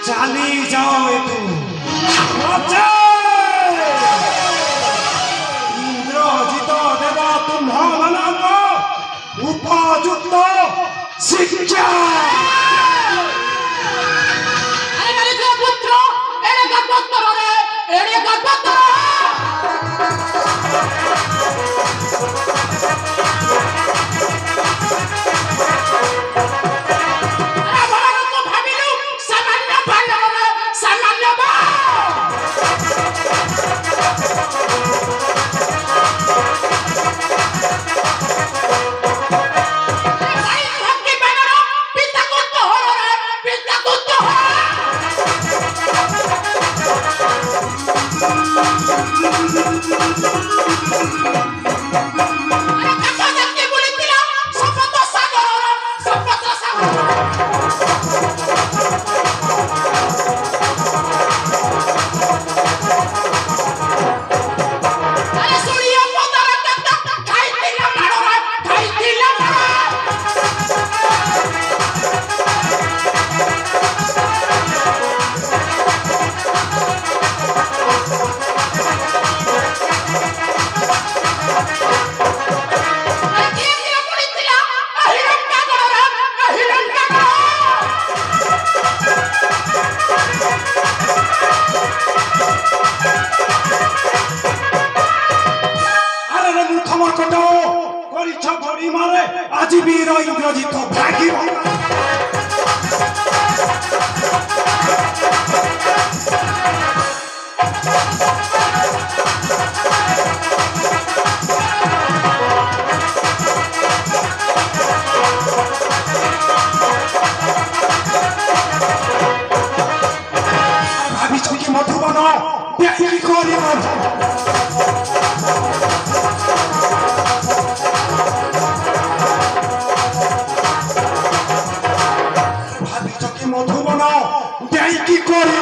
चाली जाओ इंद्रजित देव तुम्हारा उपयुक्त शिक्षा पुत्र আজি বীর ইন্দ্রজিৎ ভাগিব ভাবিছ কি মধুবন দেখি করিব মধুবন দেই কি করি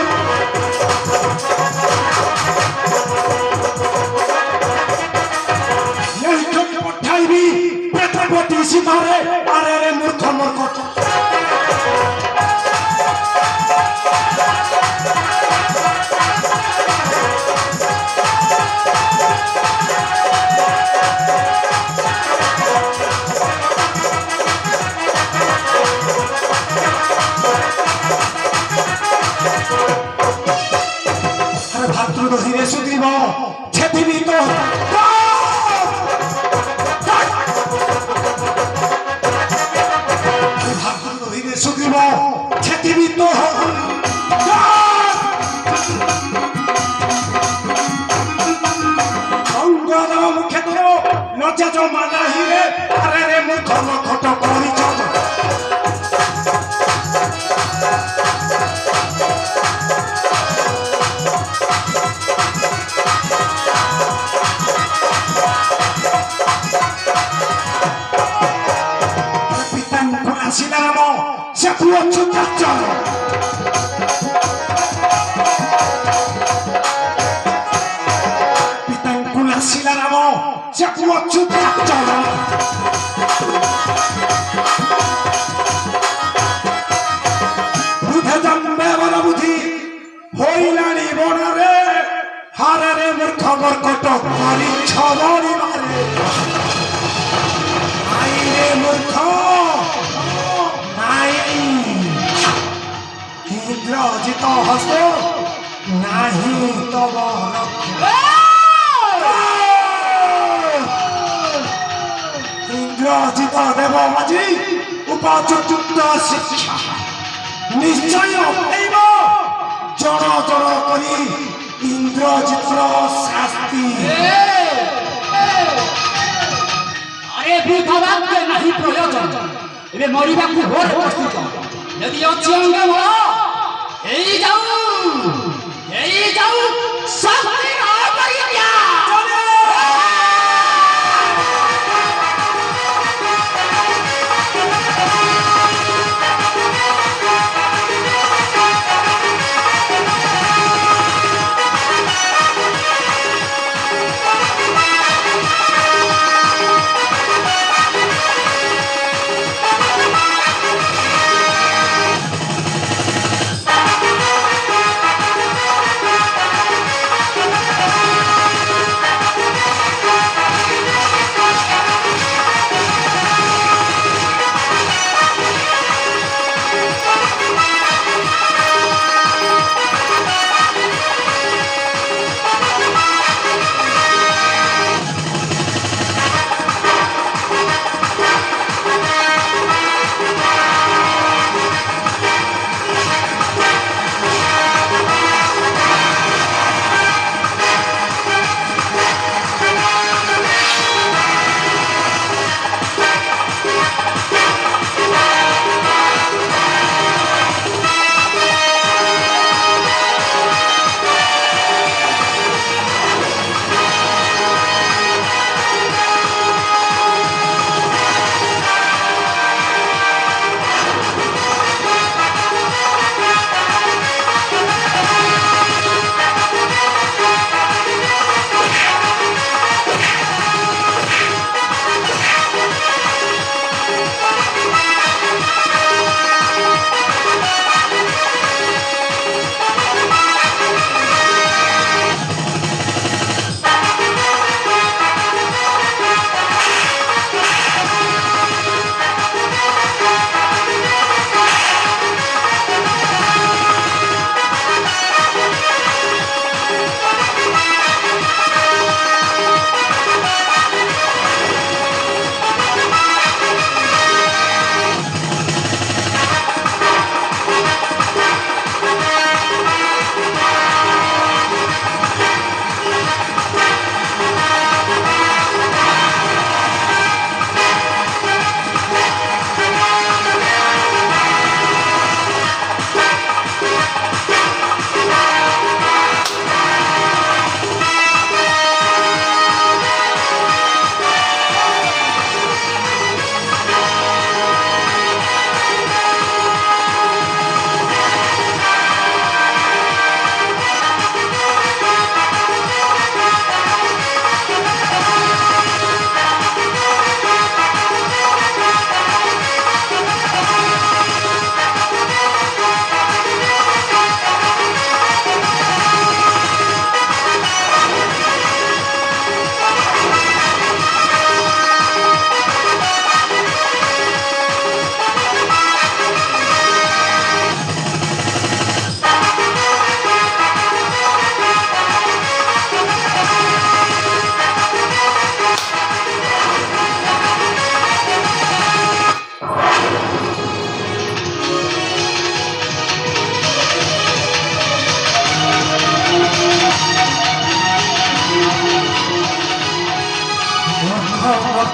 এইখানে পঠাইবি পেটপতি সীমারে আরে রে মূর্খ মূর্খ ভাতৃদহিরে সুগ্রীব ছেদিবি তো ভাতৃদহিরে সুগ্রীব ছেদিবি তো অঙ্গরাম ক্ষেত্র লজ্জা জমা নাহিরে আরে রে মূর্খ মূর্খট করিছ Sinamo, se può giocare. Pitancula Sinamo, se può giocare. Buddha jambe bana budhi, hoilani bonare, harare murkha murkoto kari chhabari mare. Aire murkha. Indrajit হস্ত নাহি তব ইন্দ্রজিত দেব মাঝি উপযুক্ত শিক্ষা নিশ্চয় পাইব জড় জড় করি ইন্দ্রজিতর শাস্তি আরে বৃথা বাক্যে নাহি প্রয়োজন এবে মরিবাকু ঘোর প্রস্তুত যদি অছি অঙ্গ মর এই যাও শক্তি না পাইয়া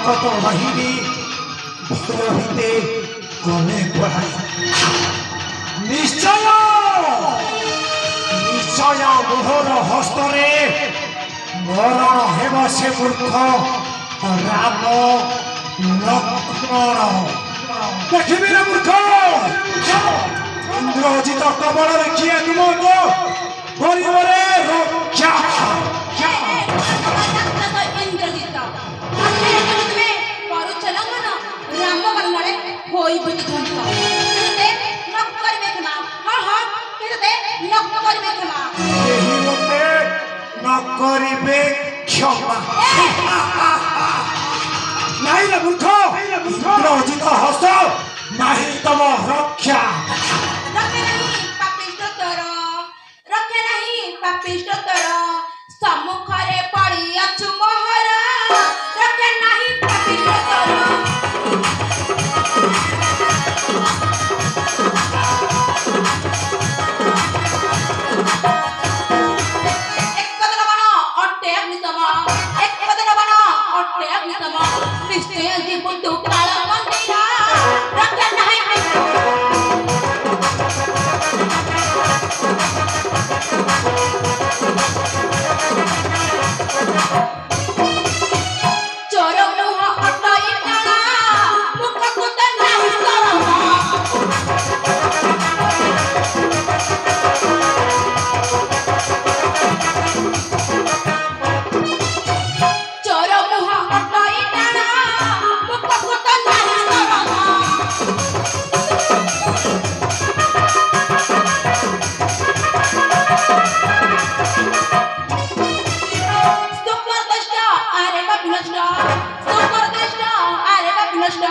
কত বাহিনী ভয় হইতে গলে পড়াই নিশ্চয় নিশ্চয় মোহর হস্তরে মরণ হেব সে মূর্খ রাম লক্ষ্মণ দেখিবি না মূর্খ ইন্দ্রজিত কবଳରେ କିଏ ତୁମକୁ କରିବରେ ରକ୍ଷା इंद्रजित तुम्हें परुचला मन राम बलनारे होई बुद्धि ध्वंस ते नक्कर में खमा हां हां ते नक्कर में खमा ଏହି ମୋତେ ନ କରିବେ କ୍ଷମା ନାହିଁ ରେ ମୂର୍ଖ ଇନ୍ଦ୍ରଜିତ ହସ୍ତ ନାହିଁ ତମ ରକ୍ଷା रखे नहीं पापिष्ट तर सम्मुखरे पड़ी अछु मोहरा रखे नहीं पापिष्ट तर एक कदम बना अट्टे अग्नितम एक कदम बना अट्टे अग्नितम निश्चय जीवन तू काल मंदिरा रखे नहीं चोर मुह अटई टाणा मुख कुत नाही सरम चोर मुह अटई टाणा मुख कुत नाही सरम सुपर दष्ट अरे का विनष्ट सुपर दष्ट अरे का विनष्ट